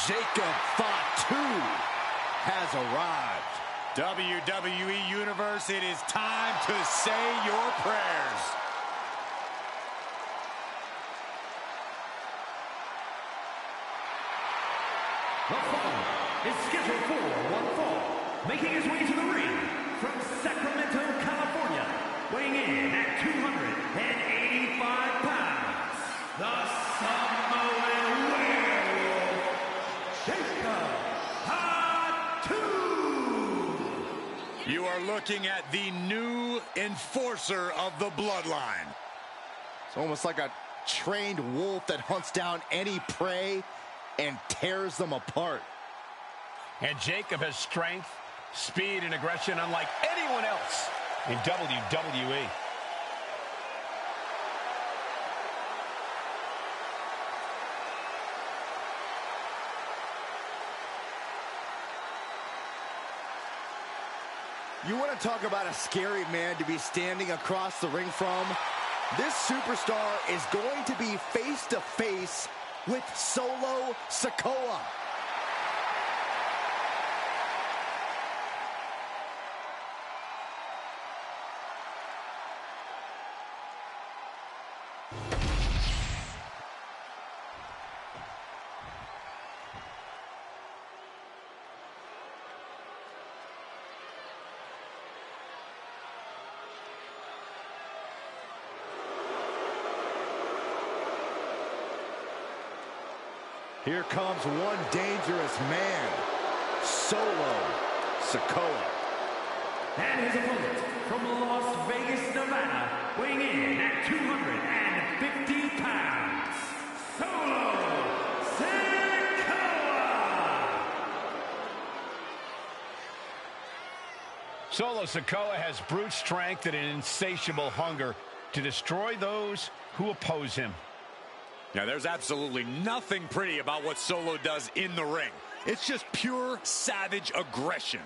Jacob Fatu has arrived. WWE Universe, it is time to say your prayers. The following is scheduled for one fall, making his way to the ring from Sacramento, California, weighing in at 285 pounds, the Samoan Werewolf, Jacob Fatu. You are looking at the new enforcer of the bloodline. It's almost like a trained wolf that hunts down any prey and tears them apart. And Jacob has strength, speed, and aggression unlike anyone else in WWE. You want to talk about a scary man to be standing across the ring from? This superstar is going to be face-to-face with Solo Sikoa. Here comes one dangerous man, Solo Sikoa. And his opponent from Las Vegas, Nevada, weighing in at 250 pounds, Solo Sikoa. Solo Sikoa has brute strength and an insatiable hunger to destroy those who oppose him. Now, there's absolutely nothing pretty about what Solo does in the ring. It's just pure savage aggression.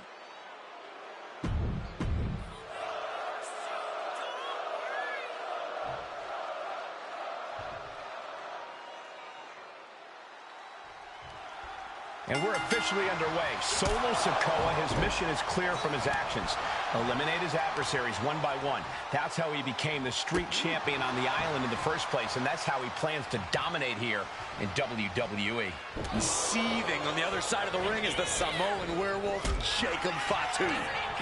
And we're officially underway. Solo Sikoa, his mission is clear from his actions. Eliminate his adversaries one by one. That's how he became the street champion on the island in the first place, and that's how he plans to dominate here in WWE. Seething on the other side of the ring is the Samoan Werewolf, Jacob Fatu.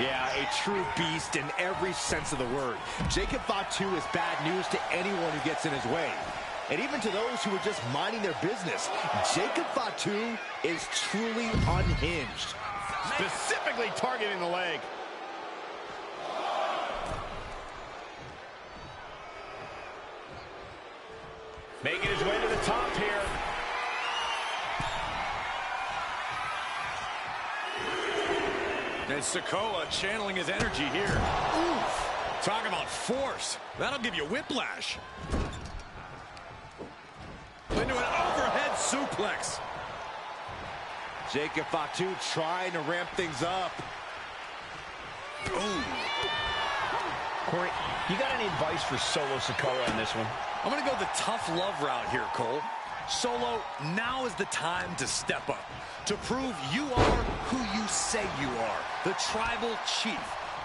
Yeah, a true beast in every sense of the word. Jacob Fatu is bad news to anyone who gets in his way. And even to those who are just minding their business, Jacob Fatu is truly unhinged. Specifically targeting the leg. Making his way to the top here. And Sikoa channeling his energy here. Oof. Talk about force. That'll give you whiplash. Into an overhead suplex. Jacob Fatu trying to ramp things up. Ooh. Corey, you got any advice for Solo Sikoa in this one? I'm going to go the tough love route here, Cole. Solo, now is the time to step up. To prove you are who you say you are. The tribal chief.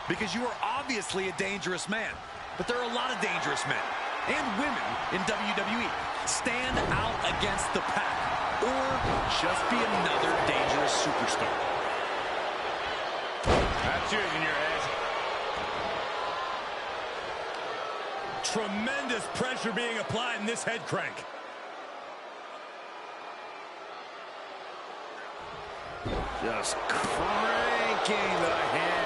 Because you are obviously a dangerous man. But there are a lot of dangerous men and women in WWE. Stand out against the pack, or just be another dangerous superstar. That's yours in your head. Tremendous pressure being applied in this head crank. Just cranking the head.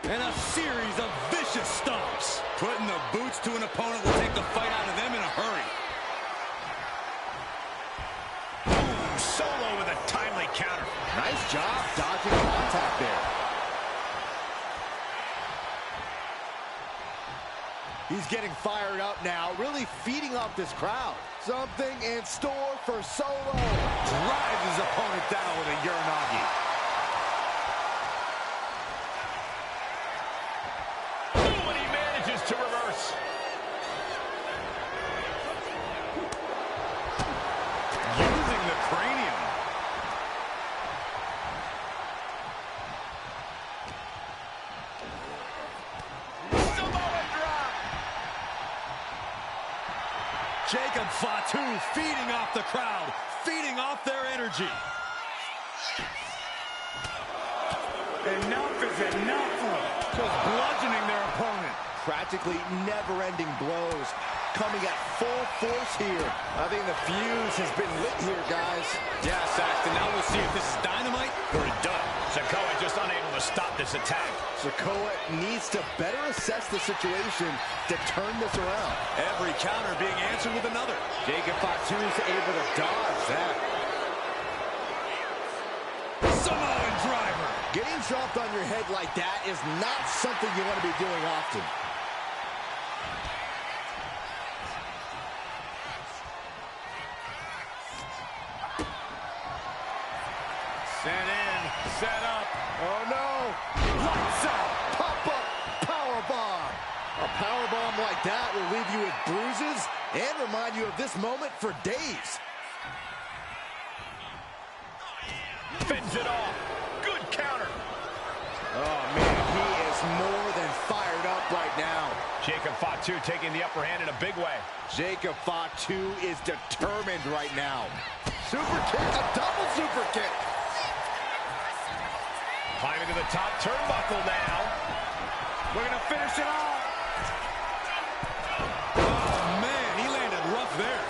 And a series of vicious stomps. Putting the boots to an opponent will take the fight out of them in a hurry. Boom, Solo with a timely counter. Nice job dodging contact there. He's getting fired up now, really feeding off this crowd. Something in store for Solo. Drives his opponent down with a Uranagi. Jacob Fatu feeding off the crowd, feeding off their energy. Enough is enough. Just bludgeoning their opponent. Practically never-ending blows coming at full force here. I think the fuse has been lit here, guys. Yeah, Saxton, now we'll see if this is dynamite or a dud. Sikoa just unable to stop this attack. Sikoa needs to better assess the situation to turn this around. Every counter being answered with another. Jacob Fatu's able to dodge that. Samoan driver. Getting dropped on your head like that is not something you want to be doing often. Set in, set up. Oh no! Lights out. Pop-up powerbomb. A powerbomb like that will leave you with bruises and remind you of this moment for days. Fends it off. Good counter. Oh man, he is more than fired up right now. Jacob Fatu taking the upper hand in a big way. Jacob Fatu is determined right now. Super kick, a double super kick. Climbing to the top turnbuckle now. We're going to finish it off. Oh, man, he landed rough there.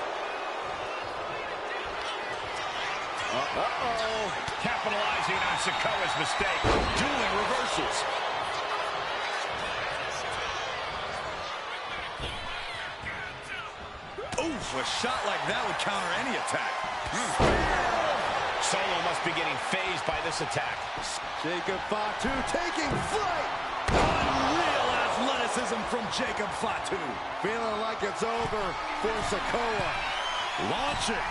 Uh-oh. Capitalizing on Sikoa's mistake. Dueling reversals. Oof, a shot like that would counter any attack. Solo must be getting phased by this attack. Jacob Fatu taking flight. Unreal athleticism from Jacob Fatu. Feeling like it's over for Sikoa. Launching.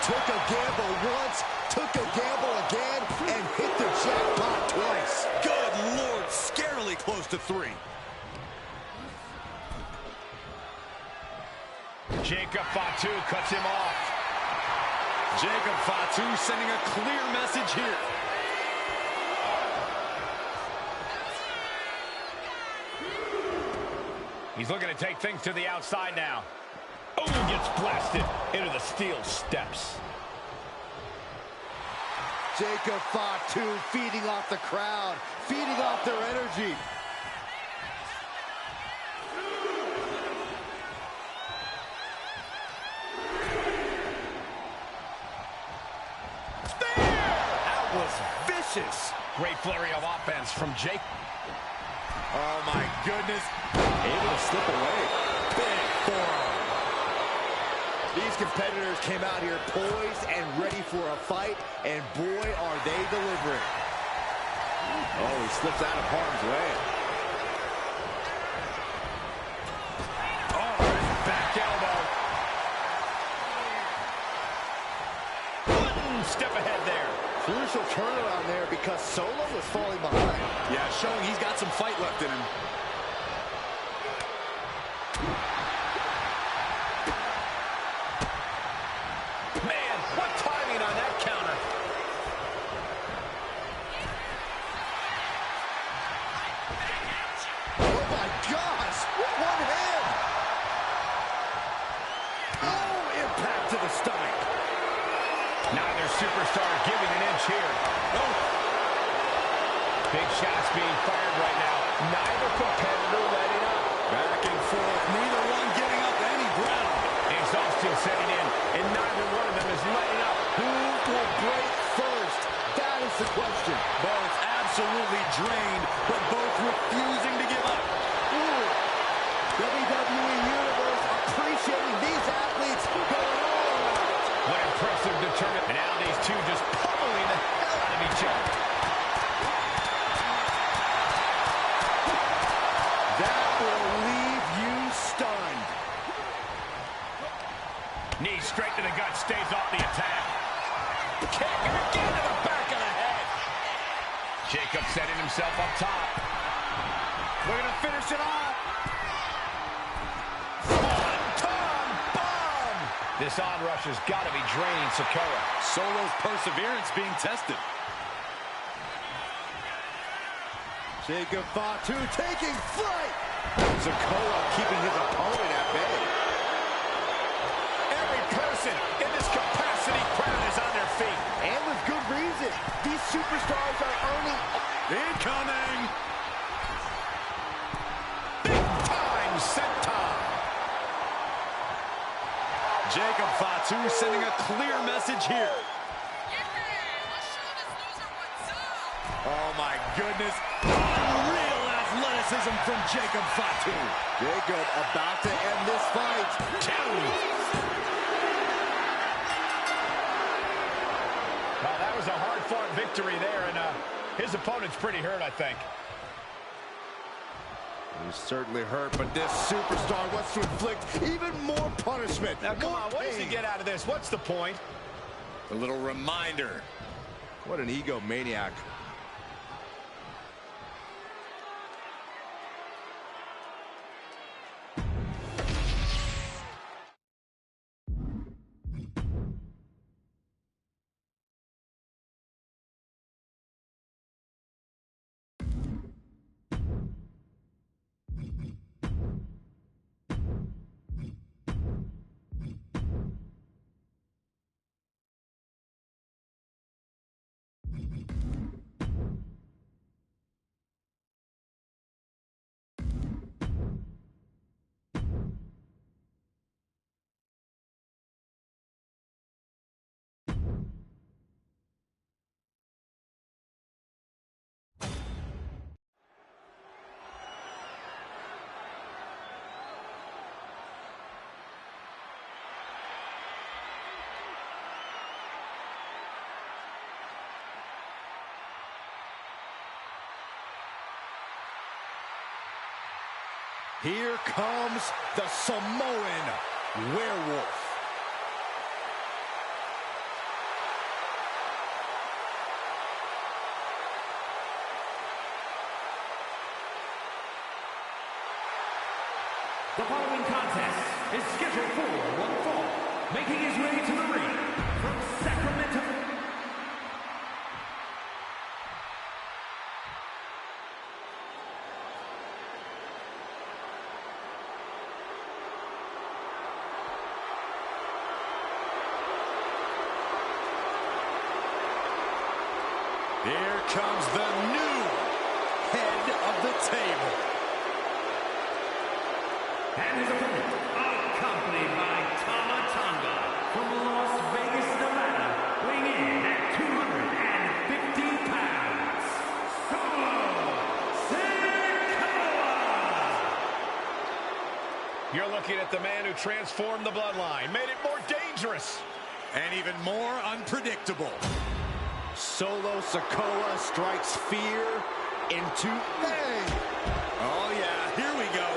Took a gamble once, took a gamble again, and hit the jackpot twice. Good Lord, scarily close to 3. Jacob Fatu cuts him off. Jacob Fatu sending a clear message here. He's looking to take things to the outside now. Oh, gets blasted into the steel steps. Jacob Fatu feeding off the crowd, feeding off their energy. That was vicious. Great flurry of offense from Jake. Oh, my goodness. Able to slip away. Big forearm. These competitors came out here poised and ready for a fight, and boy, are they delivering. Oh, he slips out of harm's way. Oh, back elbow. Step ahead there. Crucial turnaround there because Solo was falling behind. Yeah, showing he's got some fight left in him. Man, what timing on that counter. Oh my gosh, one hand. Oh, impact to the stomach. Neither superstar giving an inch here. Oh. Big shots being fired right now. Neither competitor letting up. Back and forth, neither one giving up any ground. Exhaustion setting in, and neither one of them is letting up. Who will break first? That is the question. Both absolutely drained, but both refusing to give up. Ooh. WWE Universe appreciating these athletes going all out. What impressive determination. And now these two just pummeling the hell out of each other. That will leave you stunned. Knee straight to the gut, stays off the attack. Kick, and again to the back of the head. Jacob setting himself up top. We're going to finish it off. One-ton bomb. This onrush has got to be draining Sikoa. Solo's perseverance being tested. Jacob Fatu taking flight. Sikoa keeping his opponent at bay. Every person in this capacity crowd is on their feet. And with good reason. These superstars are earning... Incoming! Big time senton. Jacob Fatu sending a clear message here. Oh my goodness. Unreal athleticism from Jacob Fatu. Jacob about to end this fight. Well, that was a hard-fought victory there, and his opponent's pretty hurt, I think. He's certainly hurt, but this superstar wants to inflict even more punishment. Now, come on, what does he get out of this? What's the point? A little reminder. What an egomaniac. Here comes the Samoan Werewolf. The following contest is scheduled for one fall. Making his way to the ring from Sacramento. Here comes the new head of the table. And his opponent, accompanied by Tama Tonga from Las Vegas, Nevada, weighing in at 250 pounds, Sikoa! You're looking at the man who transformed the bloodline, made it more dangerous. And even more unpredictable. Solo Sikoa strikes fear into pain. Oh yeah, here we go.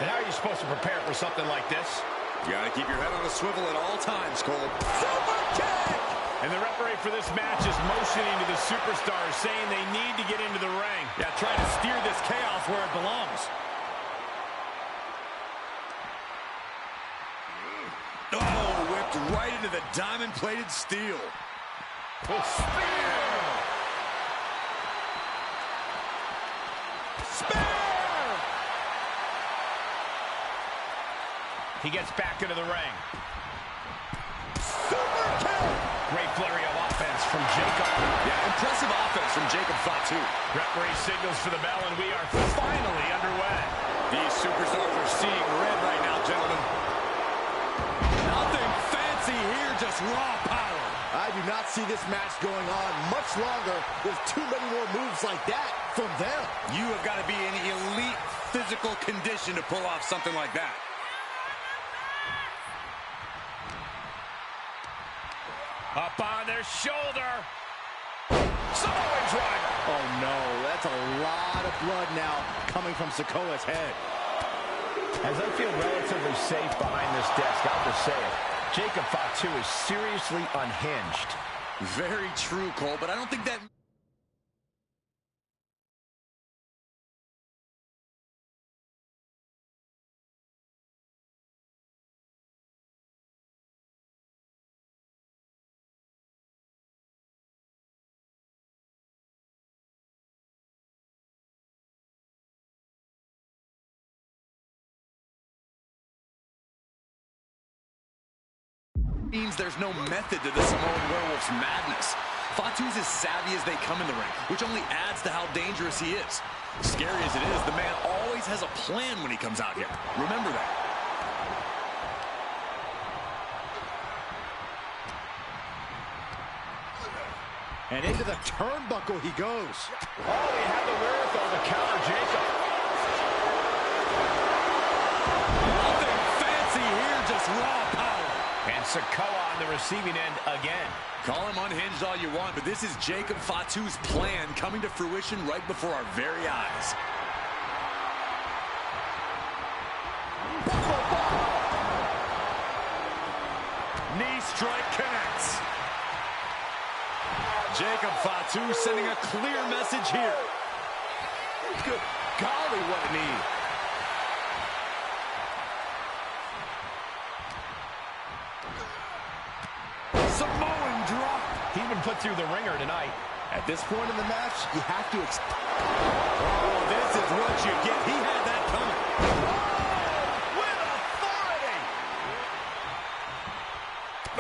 And how are you supposed to prepare for something like this? You gotta keep your head on a swivel at all times, Cole. Super kick! And the referee for this match is motioning to the superstars, saying they need to get into the ring. Yeah, trying to steer this chaos where it belongs. Oh, whipped right into the diamond-plated steel. Spear! Spear! He gets back into the ring. Super kick! Great flurry of offense from Jacob. Yeah, impressive offense from Jacob Fatu. Referee signals for the bell, and we are finally underway. These superstars are seeing red right now, gentlemen. Nothing fancy here, just raw power. I do not see this match going on much longer. There's too many more moves like that from them. You have got to be in elite physical condition to pull off something like that. Up on their shoulder. Samoan driver. Oh no, that's a lot of blood now coming from Sikoa's head. As I feel relatively safe behind this desk, I'll just say it. Jacob Fatu is seriously unhinged. Very true, Cole, but I don't think that... means there's no method to the Samoan Werewolf's madness. Fatu's as savvy as they come in the ring, which only adds to how dangerous he is. Scary as it is, the man always has a plan when he comes out here. Remember that. And into the turnbuckle he goes. Oh, he had the wherewithal to counter Jacob. Nothing fancy here, just raw power. And Sikoa on the receiving end again. Call him unhinged all you want, but this is Jacob Fatu's plan coming to fruition right before our very eyes. Knee strike connects. Jacob Fatu sending a clear message here. Good golly, what a knee. Samoan drop. He's been put through the ringer tonight. At this point in the match, you have to Oh, this is what you get. He had that coming. with authority.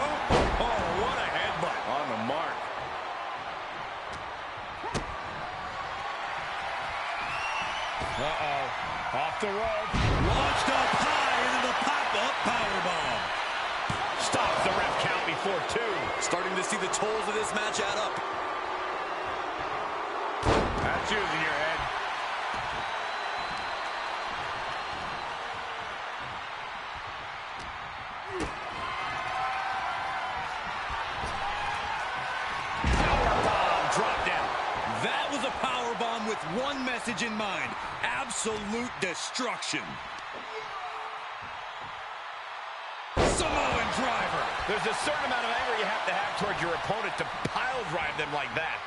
Oh, what a headbutt. On the mark. Uh-oh. Off the rope. Launched up high into the pop-up powerbomb. Stops the ref count before 2. Starting to see the tolls of this match add up. That's using your head. Powerbomb drop down. That was a powerbomb with one message in mind. Absolute destruction. Samoan driver. There's a certain amount of anger you have to have towards your opponent to pile drive them like that.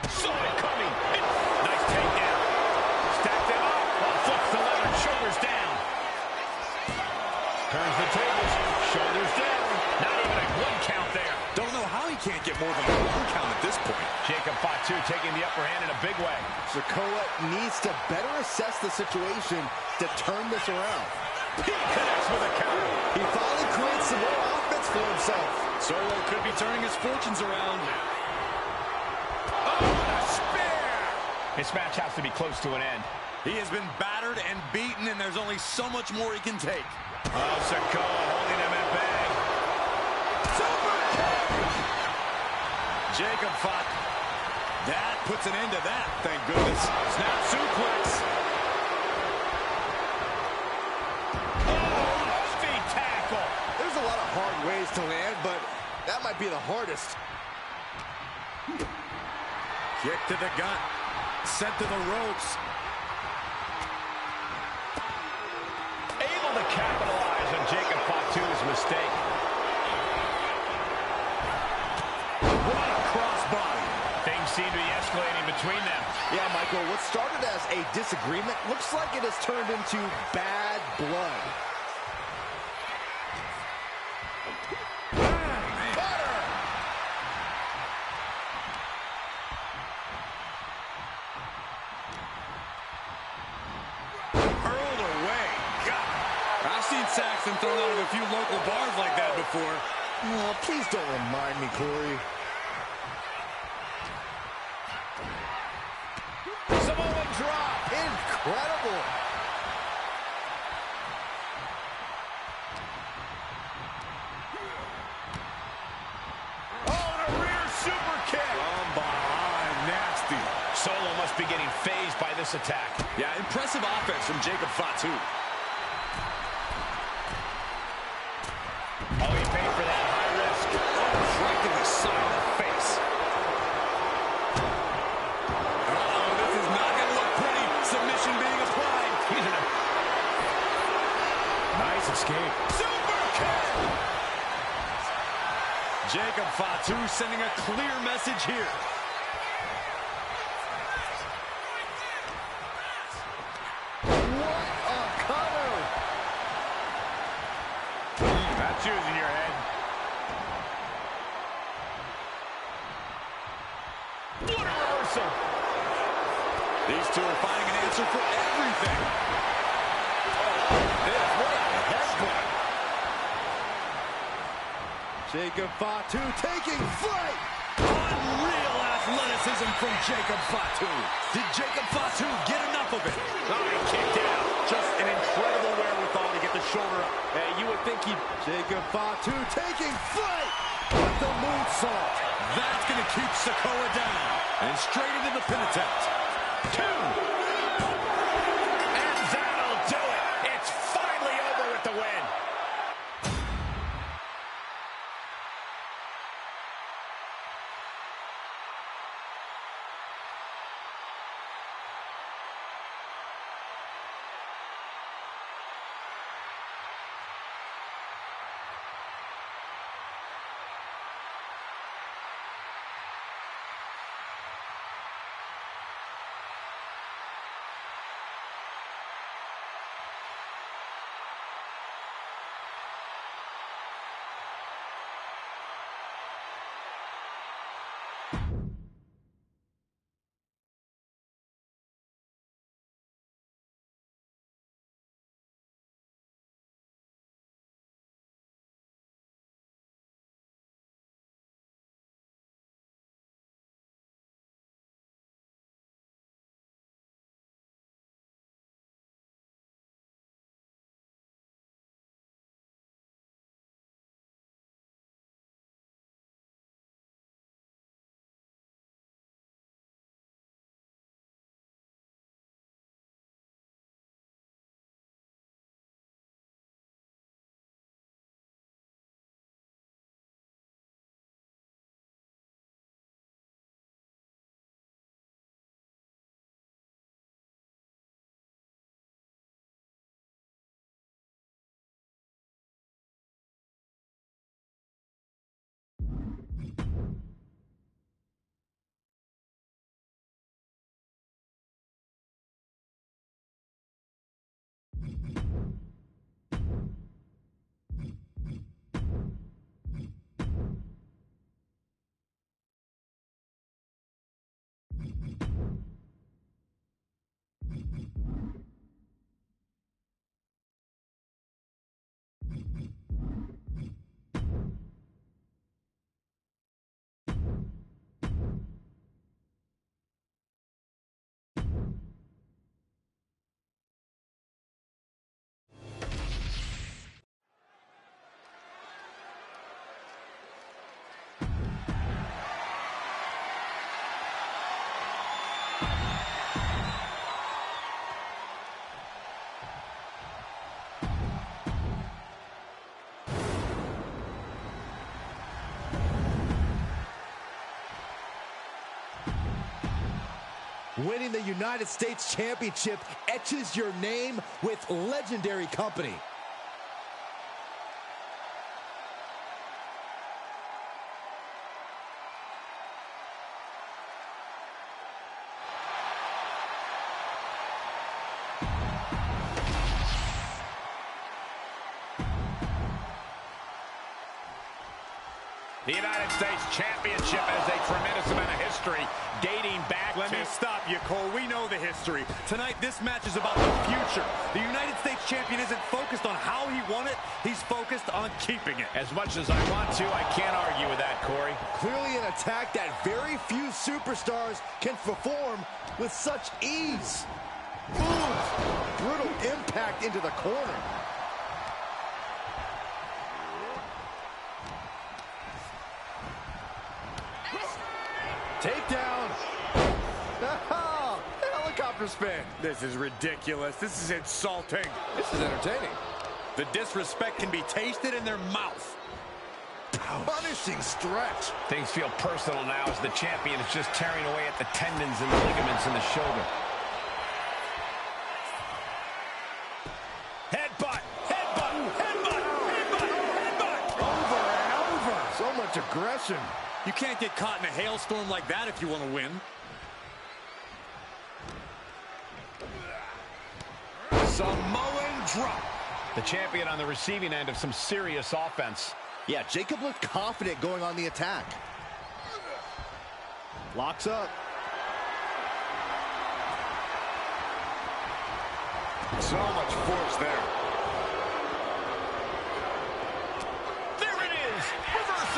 Saw it coming. Nice takedown. Stack them up. Flips the leather. Shoulders down. Turns the tables. Shoulders down. Not even a 1 count there. Don't know how he can't get more than a 1 count at this point. Jacob Fatu taking the upper hand in a big way. Sikoa needs to better assess the situation to turn this around. He connects with a counter. He finally creates some more offense for himself. Solo could be turning his fortunes around. Oh, and a spear! This match has to be close to an end. He has been battered and beaten, and there's only so much more he can take. Oh, Sikoa holding him at bay. Super kick! Jacob Fatu. That puts an end to that, thank goodness. Snap suplex. Oh, speed tackle. There's a lot of hard ways to land, but that might be the hardest. Kick to the gut. Sent to the ropes. Able to capitalize on Jacob Fatu's mistake. What a crossbody. Things seem to be escalating between them. Yeah, Michael, what started as a disagreement looks like it has turned into bad blood. Hurled away. God. I've seen Saxon thrown out of a few local bars like that before. Oh, please don't remind me, Corey. Samoan drop. Incredible. Oh, and a rear super kick. From behind. Nasty. Solo must be getting phased by this attack. Yeah, impressive offense from Jacob Fatu. Oh, he paid for that high risk. Right to the side of the face. Uh-oh, this is not going to look pretty. Submission being applied. He's in a Nice escape. Super kick! Jacob Fatu sending a clear message here. What a cutter. That's using your head. What a reversal. These two are finding an answer for everything. Oh, this, what a headbutt. Jacob Fatu taking flight. Unreal athleticism from Jacob Fatu. Did Jacob Fatu get enough of it? Oh, he kicked it out. Just an incredible wherewithal to get the shoulder up. Hey, you would think he... Jacob Fatu taking flight with the moonsault. That's going to keep Sikoa down. And straight into the pin attempt. 2. And that'll do it. It's finally over with the win. Winning the United States Championship etches your name with legendary company. The United States Championship has a tremendous amount of history dating back Let to... me stop you, Cole. We know the history. Tonight, this match is about the future. The United States champion isn't focused on how he won it. He's focused on keeping it. As much as I want to, I can't argue with that, Corey. Clearly an attack that very few superstars can perform with such ease. Boom! Brutal impact into the corner. Takedown. Helicopter spin. This is ridiculous. This is insulting. This is entertaining. The disrespect can be tasted in their mouth. Punishing stretch. Things feel personal now as the champion is just tearing away at the tendons and the ligaments in the shoulder. Headbutt, headbutt, headbutt, headbutt, headbutt. Over and over. So much aggression. You can't get caught in a hailstorm like that if you want to win. Samoan drop. The champion on the receiving end of some serious offense. Yeah, Jacob looked confident going on the attack. Locks up. So much force there. There it is. Reverse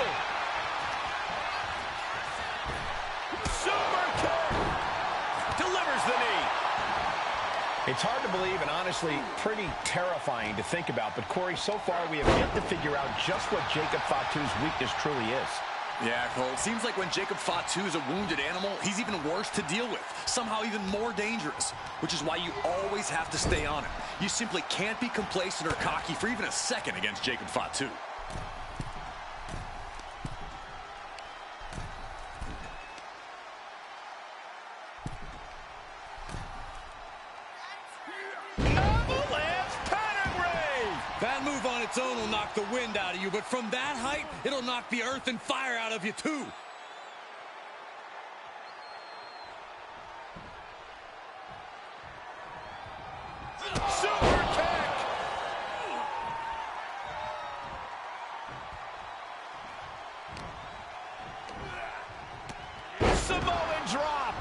It's hard to believe and honestly pretty terrifying to think about, but Corey, so far we have yet to figure out just what Jacob Fatu's weakness truly is. Yeah, Cole, it seems like when Jacob Fatu is a wounded animal, he's even worse to deal with, somehow even more dangerous, which is why you always have to stay on him. You simply can't be complacent or cocky for even a second against Jacob Fatu. That move on its own will knock the wind out of you, but from that height, it'll knock the earth and fire out of you, too. Super kick! Samoan drop!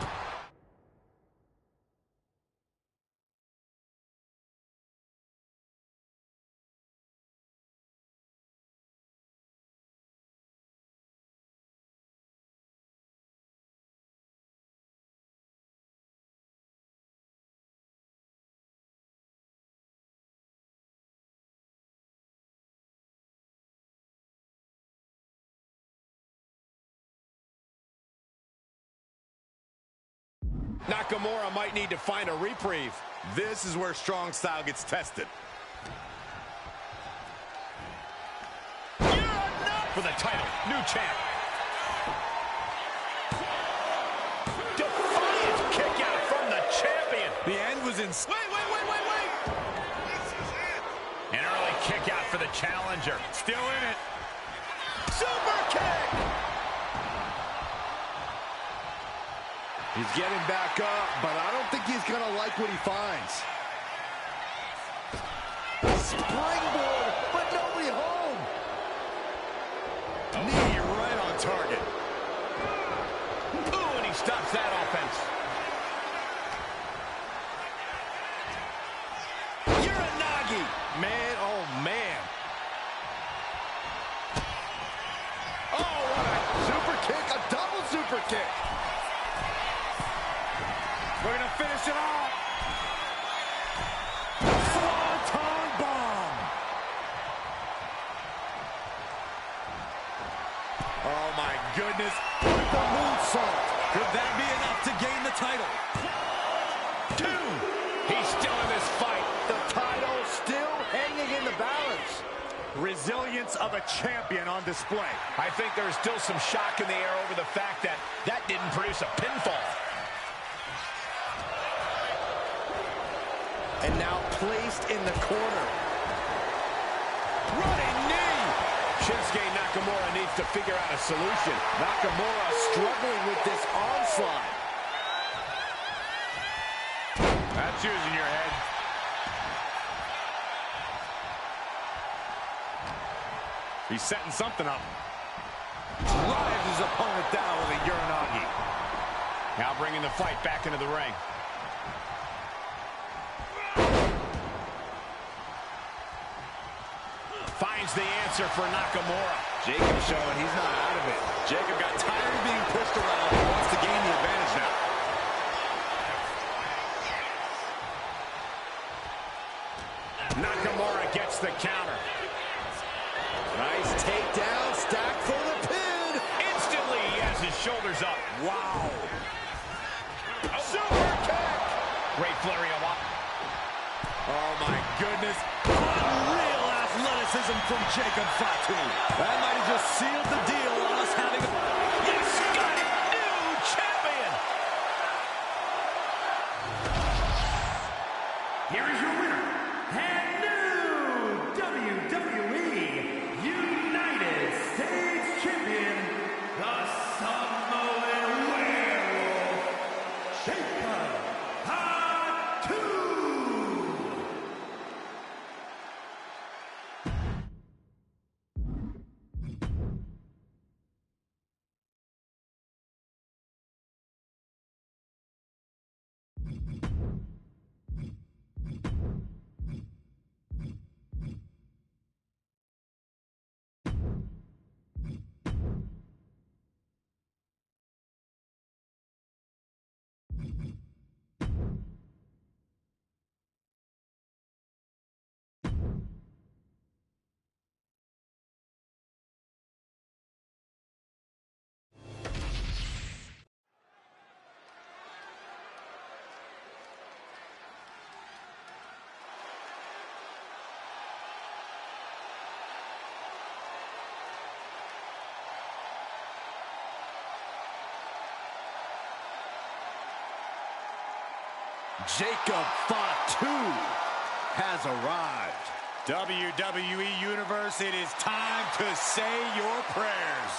Nakamura might need to find a reprieve. This is where strong style gets tested. For the title, new champ. Defiant kick out from the champion. The end was in... Wait! An early kick out for the challenger. Still in it. Super kick! He's getting back up, but I don't think he's going to like what he finds. Springboard, but nobody home. Knee right on target. Ooh, and he stops that offense. Uranagi. Man, oh man. Oh, what a super kick, a double super kick. We're going to finish it off. Swanton bomb. Oh my goodness. With the moonsault. Could that be enough to gain the title? 2. He's still in this fight. The title still hanging in the balance. Resilience of a champion on display. I think there's still some shock in the air over the fact that that didn't produce a pinfall. And now placed in the corner. Running knee. Shinsuke Nakamura needs to figure out a solution. Nakamura struggling with this onslaught. That's using your head. He's setting something up. Drives his opponent down with a Uranagi. Now bringing the fight back into the ring. Finds the answer for Nakamura. Jacob showing he's not out of it. Jacob got tired of being pushed around and wants to gain the advantage now. Nakamura gets the counter. Nice takedown, stack for the pin. Instantly, he has his shoulders up. Wow. Super kick. Great flurry of up. Oh my goodness. Unreal athleticism from Jacob Fatu. That might have just sealed the deal on us having a... Yes, got it. New champion. Here is your winner, and new WWE United States Champion, the Samoan Werewolf, Jacob Fatu. Jacob Fatu has arrived. WWE Universe, it is time to say your prayers.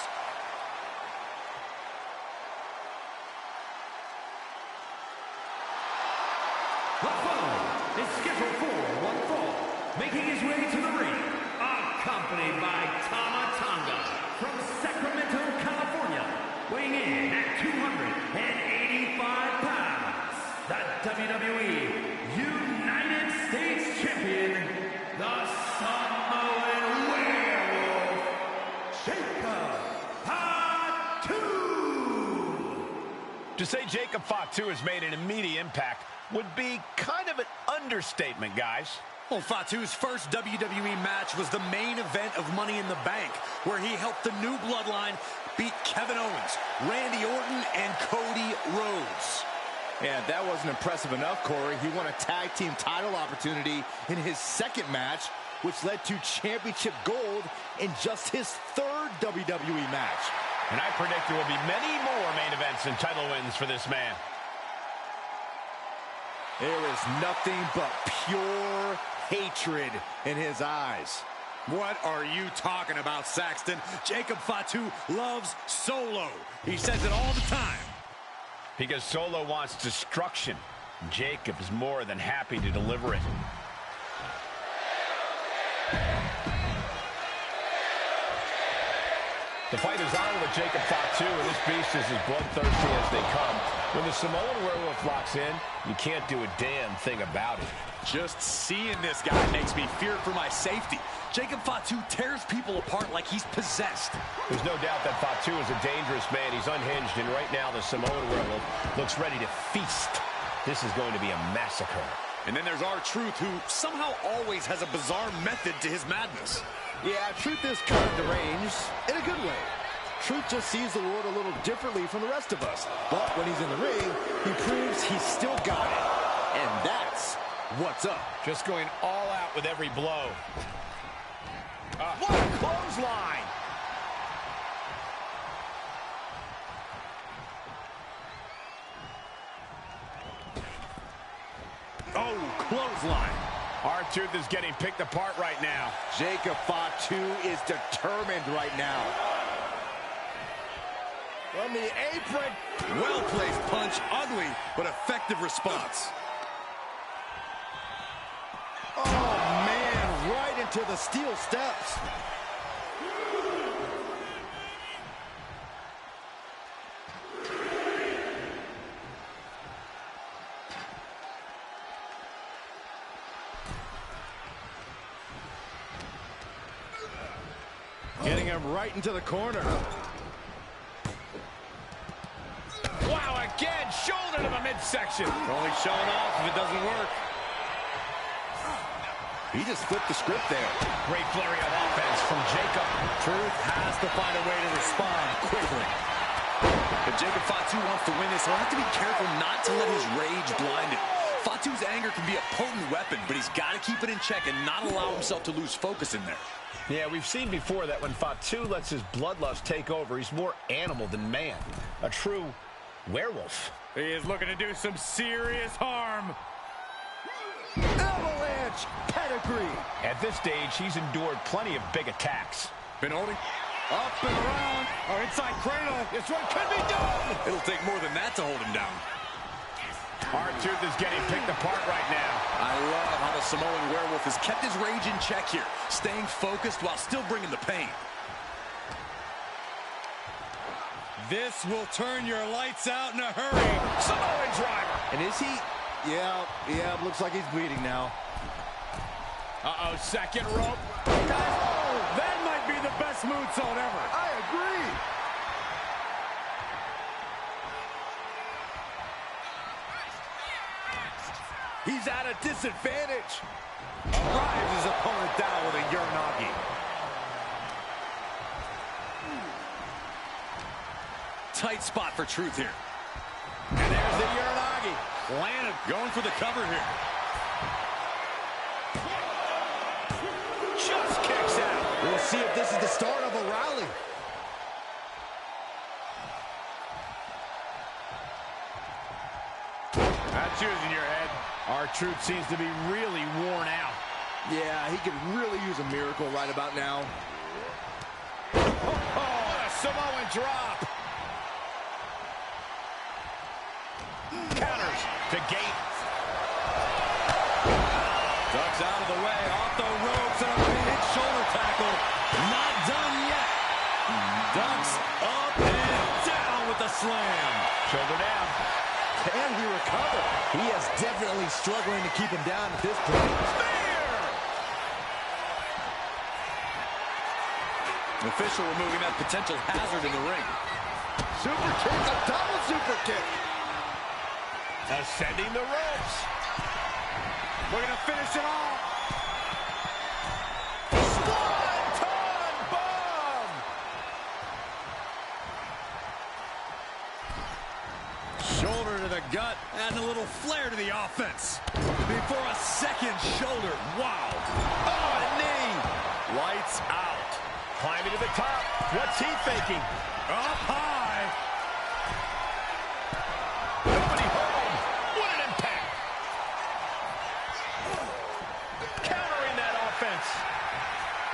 The foe is scheduled for one fall, making his way to the ring, accompanied by Tama Tonga from Sacramento, California, weighing in at 285 pounds, the WWE United States Champion, the Samoan Werewolf, Jacob Fatu. To say Jacob Fatu has made an immediate impact would be kind of an understatement, guys. Well, Fatu's first WWE match was the main event of Money in the Bank, where he helped the New Bloodline beat Kevin Owens, Randy Orton, and Cody Rhodes. And if that wasn't impressive enough, Corey, he won a tag team title opportunity in his second match, which led to championship gold in just his third WWE match. And I predict there will be many more main events and title wins for this man. There is nothing but pure hatred in his eyes. What are you talking about, Saxton? Jacob Fatu loves Solo. He says it all the time. Because Solo wants destruction. Jacob is more than happy to deliver it. The fight is on with Jacob Fatu, and this beast is as bloodthirsty as they come. When the Samoan Werewolf locks in, you can't do a damn thing about it. Just seeing this guy makes me fear for my safety. Jacob Fatu tears people apart like he's possessed. There's no doubt that Fatu is a dangerous man. He's unhinged, and right now the Samoan Werewolf looks ready to feast. This is going to be a massacre. And then there's R-Truth, who somehow always has a bizarre method to his madness. Yeah, Truth is kind of deranged in a good way. Truth just sees the world a little differently from the rest of us. But when he's in the ring, he proves he's still got it. And that's what's up. Just going all out with every blow. What a clothesline! Oh, clothesline. R-Truth is getting picked apart right now. Jacob Fatu is determined right now. From the apron. Well-placed punch, ugly, but effective response. Oh, man, right into the steel steps. Getting him right into the corner. Wow, again, shoulder to the midsection. Only showing off if it doesn't work. He just flipped the script there. Great flurry of offense from Jacob. Truth has to find a way to respond quickly. If Jacob Fatu wants to win this, he'll have to be careful not to let his rage blind him. Fatu's anger can be a potent weapon, but he's got to keep it in check and not allow himself to lose focus in there. Yeah, we've seen before that when Fatu lets his bloodlust take over, he's more animal than man. A true werewolf. He is looking to do some serious harm. Avalanche pedigree. At this stage, he's endured plenty of big attacks. Been holding. Up and around. Our inside cradle. This one could be done. It'll take more than that to hold him down. R-Truth is getting picked apart right now. I love how the Samoan Werewolf has kept his rage in check here, staying focused while still bringing the pain. This will turn your lights out in a hurry. Samoan driver. And is he? Yeah, looks like he's bleeding now. Uh-oh, second rope. Oh, that might be the best moonsault ever. I agree. He's at a disadvantage. Drives his opponent down with a Uranagi. Tight spot for Truth here. And there's the Uranagi. Landed, going for the cover here. Just kicks out. We'll see if this is the start of a rally. That's using your head. R-Truth seems to be really worn out. Yeah, he could really use a miracle right about now. Oh, a Samoan drop. Counters to gate. Ducks out of the way, off the ropes, and a big shoulder tackle. Not done yet. Ducks up and down with the slam. Shoulder down. Can he recover? He is definitely struggling to keep him down at this point. The official removing that potential hazard in the ring. Super kick, a double super kick. Ascending the ropes. We're going to finish it off. Swanton bomb. Shoulder to the gut, adding a little flair to the offense. Before a second shoulder, wow. Oh, a knee. Lights out. Climbing to the top. What's he thinking? Up high. Nobody home. What an impact. Countering that offense.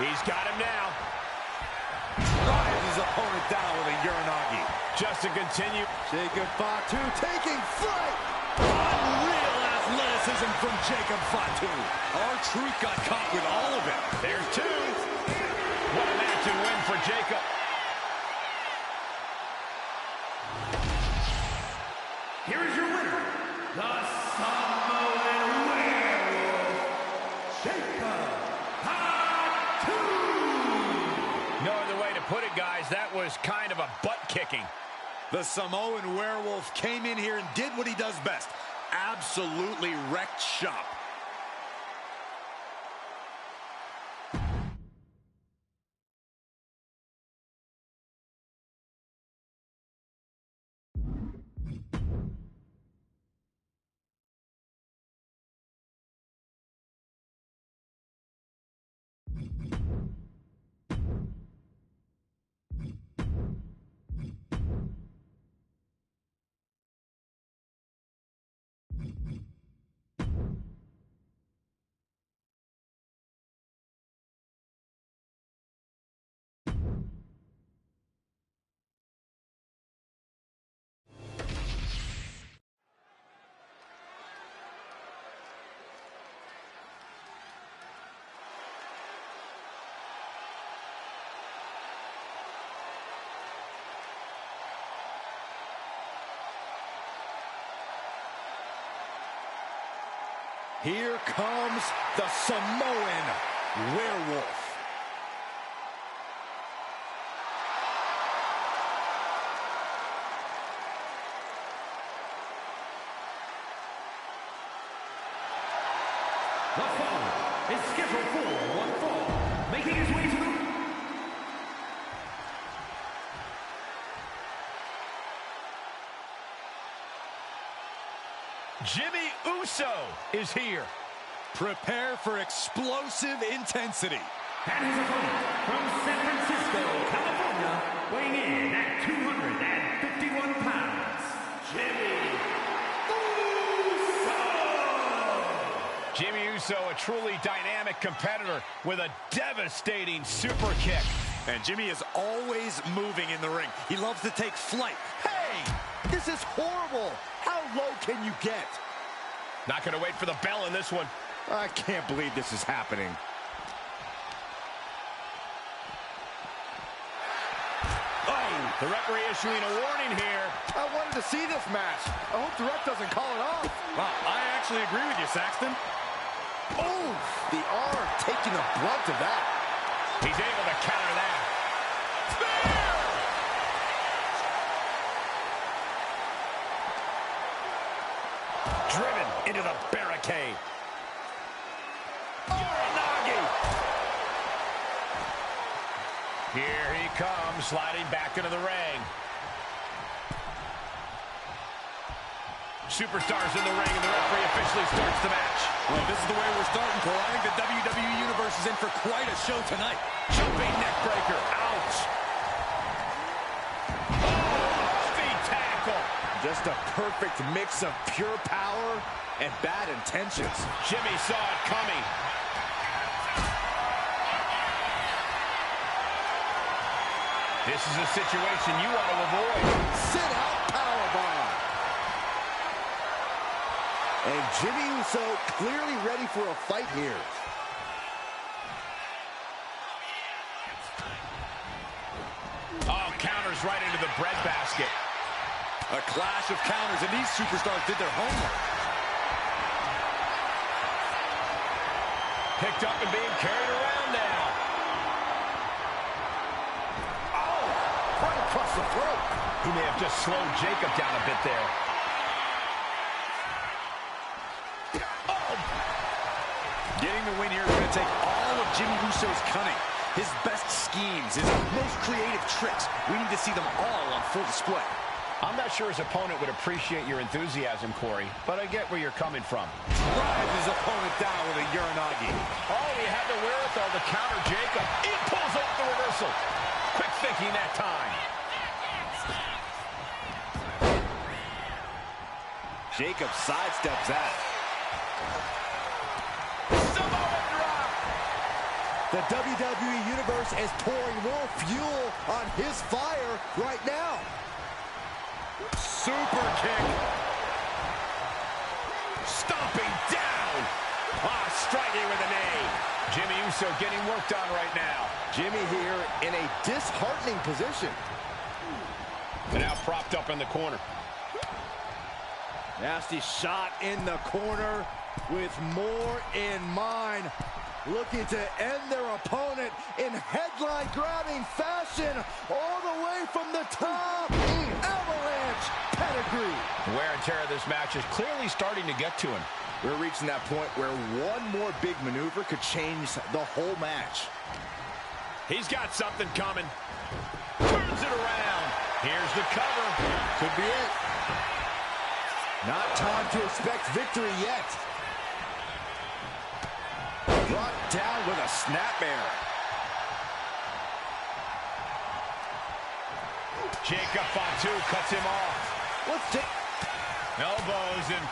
He's got him now. Drives his opponent down with a Uranagi. Just to continue. Jacob Fatu taking flight. Unreal athleticism from Jacob Fatu. R-Truth got caught with all of it. There's two. What a match and win for Jacob. Here is your winner, the Samoan Werewolf, Jacob Fatu. No other way to put it, guys. That was kind of a butt-kicking. The Samoan Werewolf came in here and did what he does best. Absolutely wrecked shop. Here comes the Samoan Werewolf. The following is scheduled for one fall, making his way to the... Jimmy Uso is here. Prepare for explosive intensity. And his opponent from San Francisco, California, weighing in at 251 pounds, Jimmy Uso. Jimmy Uso, a truly dynamic competitor with a devastating super kick. And Jimmy is always moving in the ring. He loves to take flight. Hey, this is horrible. How low can you get? Not going to wait for the bell in this one. I can't believe this is happening. Oh, the referee issuing a warning here. I wanted to see this match. I hope the ref doesn't call it off. Wow, I actually agree with you, Saxton. Oh, the arm taking the brunt of that. He's able to counter that. Driven into the barricade. Uranagi. Here he comes, sliding back into the ring. Superstars in the ring, and the referee officially starts the match. Well, this is the way we're starting, Cole. I think the WWE Universe is in for quite a show tonight. Jumping neck breaker. Ouch. Oh, feet tackle. Just a perfect mix of pure power and bad intentions. Jimmy saw it coming. This is a situation you want to avoid. Sit out powerbomb. And Jimmy Uso clearly ready for a fight here. Oh, counters right into the breadbasket. A clash of counters, and these superstars did their homework. Picked up and being carried around now. Oh, right across the throat. He may have just slowed Jacob down a bit there. Oh! Getting the win here is going to take all of Jimmy Uso's cunning, his best schemes, his most creative tricks. We need to see them all on full display. I'm not sure his opponent would appreciate your enthusiasm, Corey, but I get where you're coming from. Drives his opponent down with a Uranagi. Oh, he had the wherewithal to counter Jacob. He pulls off the reversal. Quick thinking that time. Jacob sidesteps that. Samoa drop. The WWE Universe is pouring more fuel on his fire right now. Super kick. Stomping down. Striking with a knee. Jimmy Uso getting worked on right now. Jimmy here in a disheartening position. And now propped up in the corner. Nasty shot in the corner with more in mind. Looking to end their opponent in headline-grabbing fashion all the way from the top. Avalanche pedigree. The wear and tear of this match is clearly starting to get to him. We're reaching that point where one more big maneuver could change the whole match. He's got something coming. Turns it around. Here's the cover. Could be it. Not time to expect victory yet. Brought down with a snapmare. Jacob Fatu cuts him off. Let's take Elbows and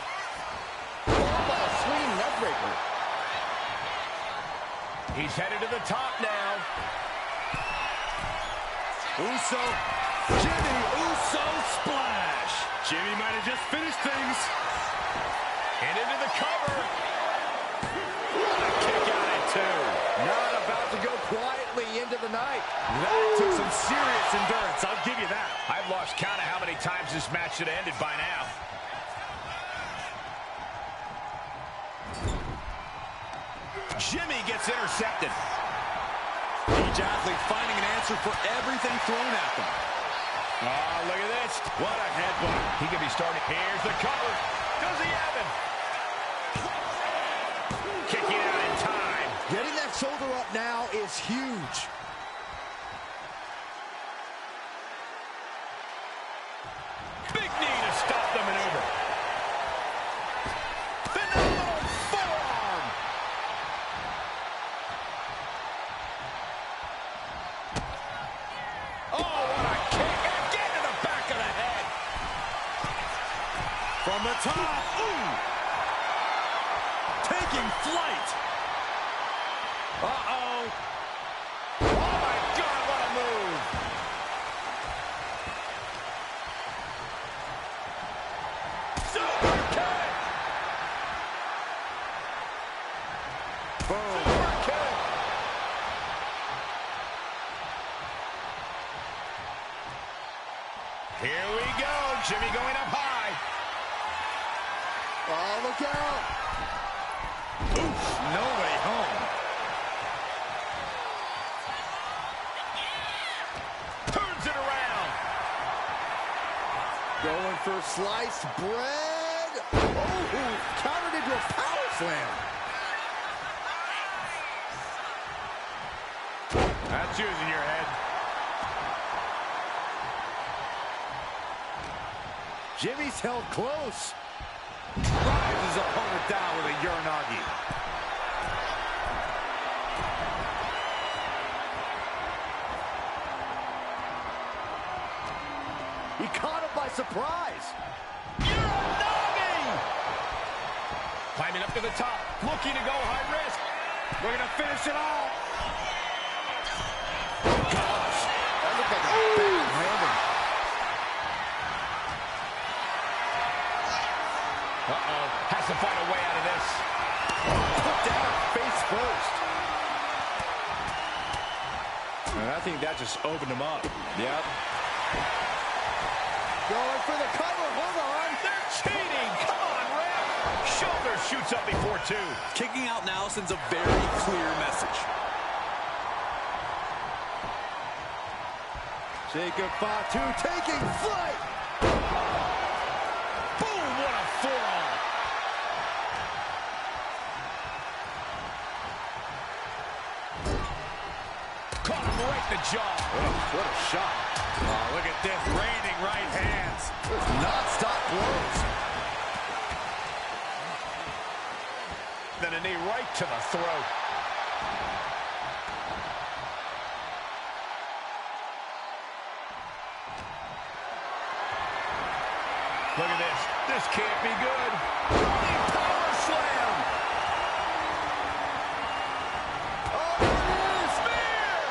swinging neckbreaker. He's headed to the top now. Uso, Jimmy Uso splash. Jimmy might have just finished things. And into the cover. What a kick out at two. Not about to go quietly into the night. That took some serious endurance, I'll give you that. I've lost count of how many times this match should have ended by now. Jimmy gets intercepted. Each athlete finding an answer for everything thrown at them. Oh, look at this. What a headbutt. He could be starting. Here's the cover. Does he have him? Kicking out in time. Getting that shoulder up now is huge. Big knee to stop the maneuver. Phenomenal forearm. Oh, what a kick. Again to the back of the head. From the top. Ooh. Taking flight. Uh-oh. Oh, my God, what a move. Super kick. Boom. Super kick. Here we go. Jimmy going up high. Oh, look out. Oof, no way home. Turns it around. Going for sliced bread. Oh, countered into a power slam. That's using your head. Jimmy's held close. Drives his opponent down with a Uranagi. He caught him by surprise. Uranagi! Climbing up to the top, looking to go high risk. We're going to finish it all. Gosh, that looked like a bad landing. Uh-oh, has to find a way out of this. Put down face first. And I think that just opened him up. Yep. Going for the cover. Hold on. They're cheating. Come on, ref. Shoulder shoots up before two. Kicking out now sends a very clear message. Jacob Fatu taking flight. Boom, what a forearm. Caught him right in the jaw. What a shot. Oh, look at this, raining right hands. Non-stop blows. Then a knee right to the throat. Look at this. This can't be good. Running power slam. Oh, it is. Spear.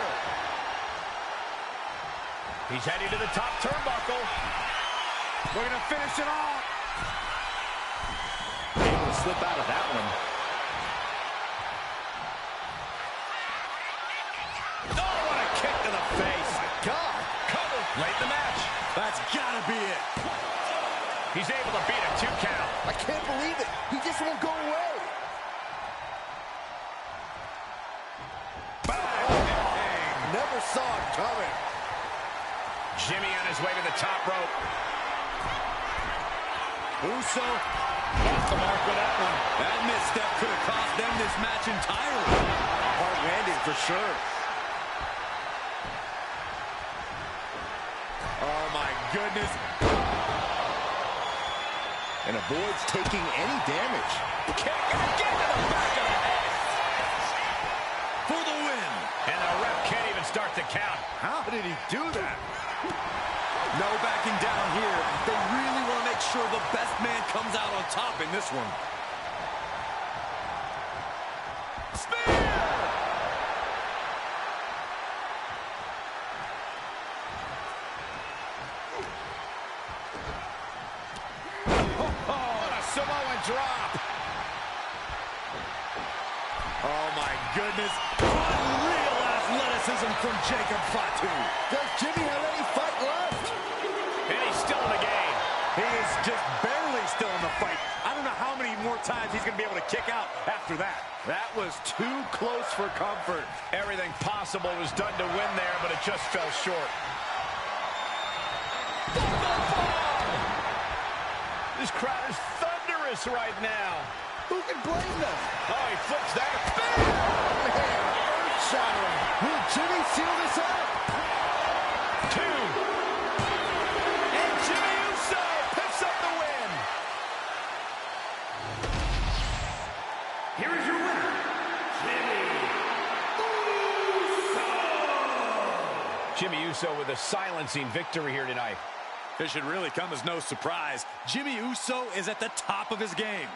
He's heading to the top turnbuckle. We're going to finish it off. Able to slip out of that one. Oh, what a kick to the face. My God. Cover late in the match. That's gotta be it. He's able to beat a 2 count. I can't believe it. He just won't go away. Bang. Never saw it coming. Jimmy on his way to the top rope. Uso off the mark with that one. That misstep could have cost them this match entirely. Hard landing for sure. Oh, my goodness. And avoids taking any damage. Kick again to the back of the head. For the win. And the ref can't even start the count. How did he do that? No backing down here. They really want to make sure the best man comes out on top in this one. Spear! What a Samoan drop. Oh, my goodness. Unreal athleticism from Jacob Fatu. Does Jimmy have any fight left? And he's still in the game. He is just barely still in the fight. I don't know how many more times he's going to be able to kick out after that. That was too close for comfort. Everything possible was done to win there, but it just fell short. This crowd is thunderous right now. Who can blame them? Oh, he flips that. Man, earth-shattering. Will Jimmy seal this out? 2. And Jimmy Uso picks up the win. Here is your winner, Jimmy Uso. Jimmy Uso with a silencing victory here tonight. This should really come as no surprise. Jimmy Uso is at the top of his game.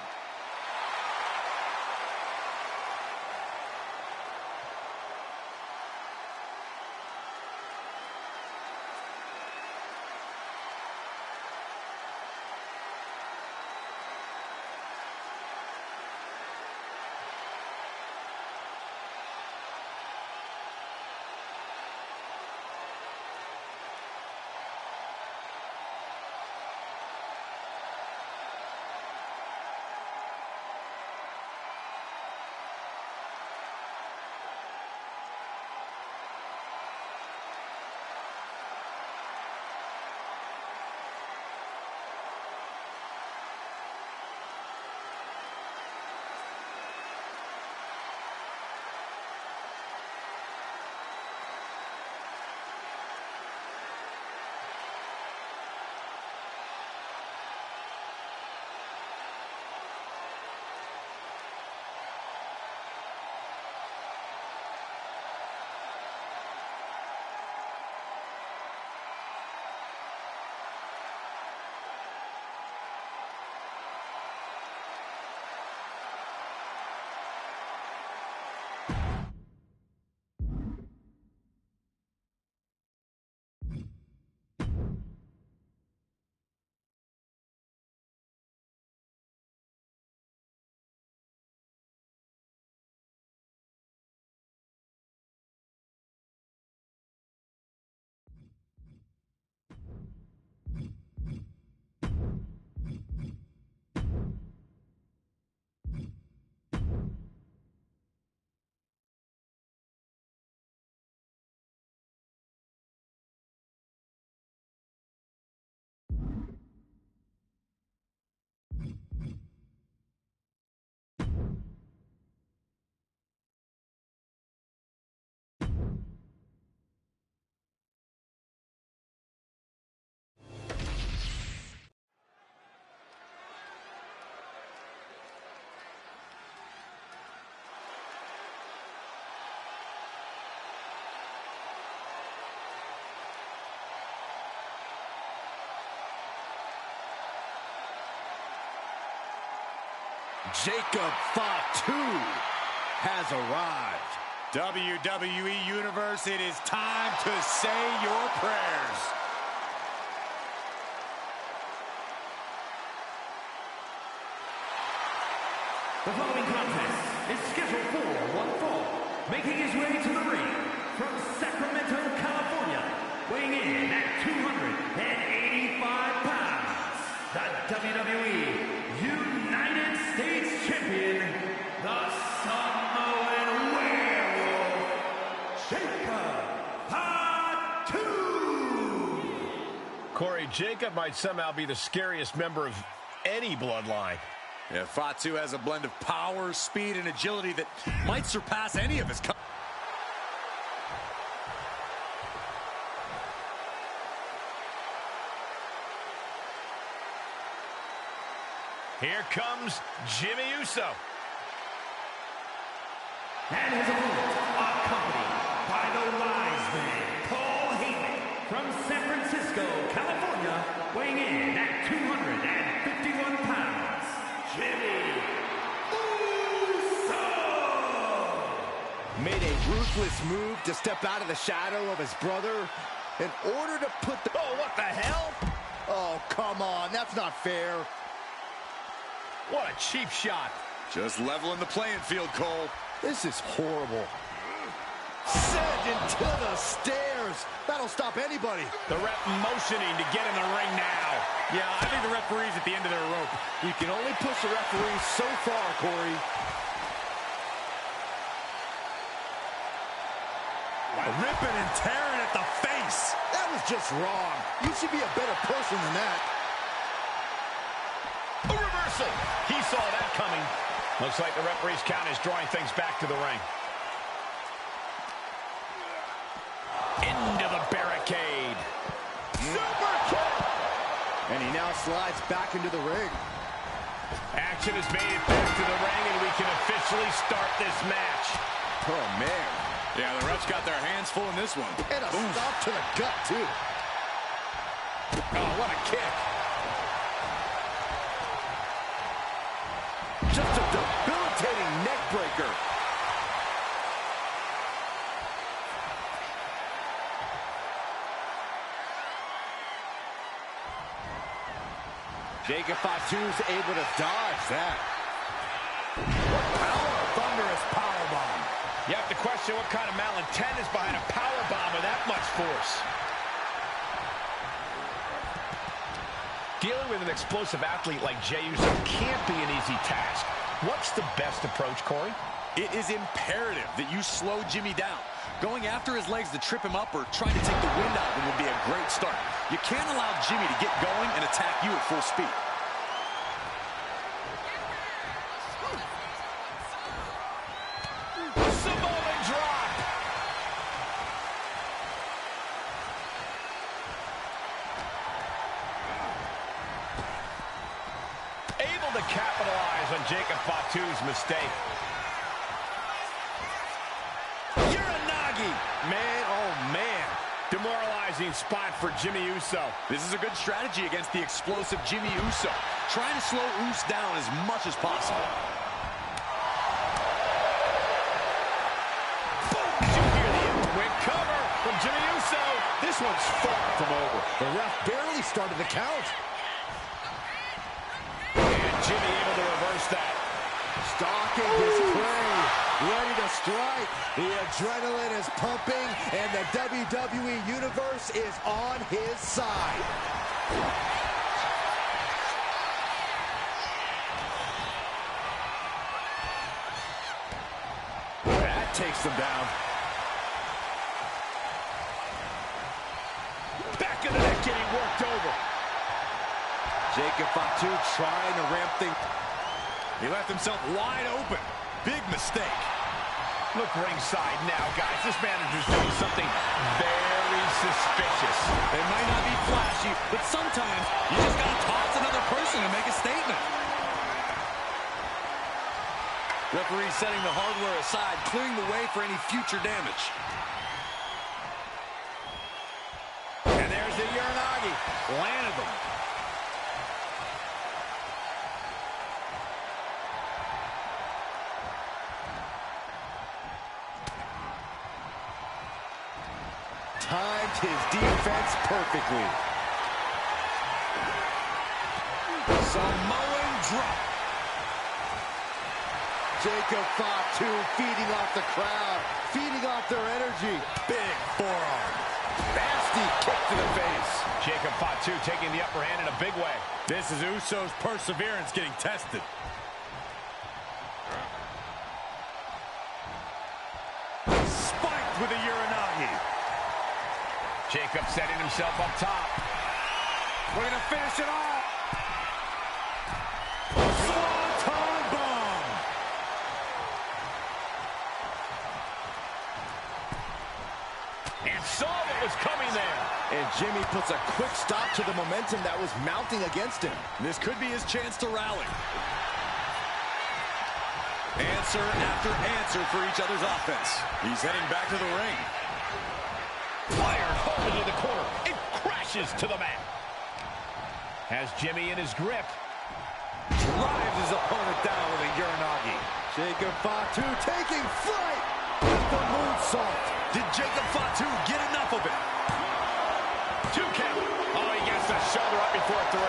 Jacob Fatu has arrived. WWE Universe, it is time to say your prayers. The following contest is scheduled for one fall. Making his way to the ring from Sacramento, California, weighing in at 285 pounds, the WWE United States Champion, the Samoan Werewolf, Jacob Fatu. Corey, Jacob might somehow be the scariest member of any bloodline. Yeah, Fatu has a blend of power, speed, and agility that might surpass any of his Here comes Jimmy Uso. And his opponent, accompanied by the wise man, Paul Heyman, from San Francisco, California, weighing in at 251 pounds, Jimmy Uso! Made a ruthless move to step out of the shadow of his brother in order to put the... Oh, what the hell? Oh, come on. That's not fair. What a cheap shot. Just leveling the playing field, Cole. This is horrible. Sent into the stairs. That'll stop anybody. The ref motioning to get in the ring now. Yeah, I think the referee's at the end of their rope. You can only push the referee so far, Corey. Ripping and tearing at the face. That was just wrong. You should be a better person than that. A reversal. He saw that coming. Looks like the referee's count is drawing things back to the ring. Into the barricade. Super kick! And he now slides back into the ring. Action has made it back to the ring, and we can officially start this match. Oh, man. Yeah, the refs got their hands full in this one. And a stop to the gut, too. Oh, what a kick. Just a debilitating neck breaker. Jacob Fatu's able to dodge that. What power! Thunderous powerbomb. You have to question what kind of malintent is behind a powerbomb with that much force. Dealing with an explosive athlete like Jey Uso can't be an easy task. What's the best approach, Corey? It is imperative that you slow Jimmy down. Going after his legs to trip him up or trying to take the wind out of him would be a great start. You can't allow Jimmy to get going and attack you at full speed. Samoan drop. Able to capitalize on Jacob Fatu's mistake. Man, oh man. Demoralizing spot for Jimmy Uso. This is a good strategy against the explosive Jimmy Uso. Trying to slow Uso down as much as possible. Boom! Did you hear the quick cover from Jimmy Uso? This one's far from over. The ref barely started the count. And Jimmy able to reverse that. Stalking his prey, ready to strike. The adrenaline is pumping, and the WWE Universe is on his side. That takes them down. Back of the neck getting worked over. Jacob Fatu trying to ramp things. He left himself wide open. Big mistake. Look ringside now, guys. This manager's doing something very suspicious. It might not be flashy, but sometimes you just got to toss another person to make a statement. Referee setting the hardware aside, clearing the way for any future damage. And there's the Uranagi. Landed them. timed his defense perfectly. Samoan drop. Jacob Fatu feeding off the crowd, feeding off their energy. Big forearm. Nasty kick to the face. Jacob Fatu taking the upper hand in a big way. This is Uso's perseverance getting tested. Spiked with a Uranagi. Jacob setting himself up top. We're going to finish it off. Swanton bomb. And saw what was coming there. And Jimmy puts a quick stop to the momentum that was mounting against him. This could be his chance to rally. Answer after answer for each other's offense. He's heading back to the ring. Fired home into the corner. It crashes to the mat. Has Jimmy in his grip. Drives his opponent down with a Uranagi. Jacob Fatu taking flight with the moonsault. Did Jacob Fatu get enough of it? 2 count. Oh, he gets the shoulder up before 3.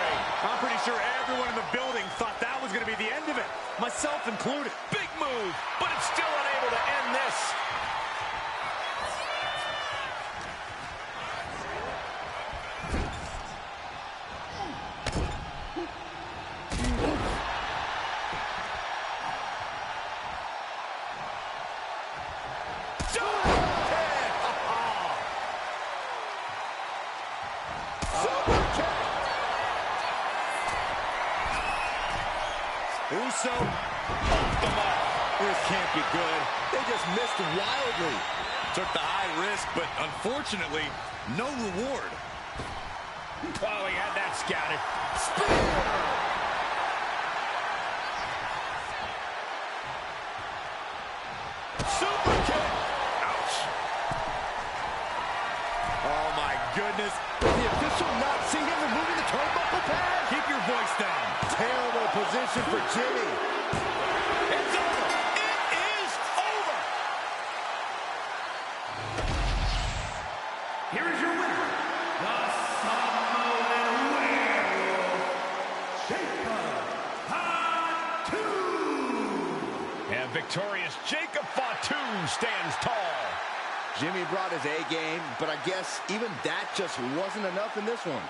I'm pretty sure everyone in the building thought that was going to be the end of it, myself included. Big move, but it's still unable to end this. Uso off the mark. This can't be good. They just missed wildly. Took the high risk, but unfortunately, no reward. Oh, he had that scouted. Super kick. Ouch. Oh, my goodness. Does the official not see him removing the turnbuckle pad? Keep your voice down. Terrible position for Jimmy. It's over. It is over. Here is your winner, the Samoan Werewolf, Jacob Fatu. And victorious Jacob Fatu stands tall. Jimmy brought his A game, but I guess even that just wasn't enough in this one.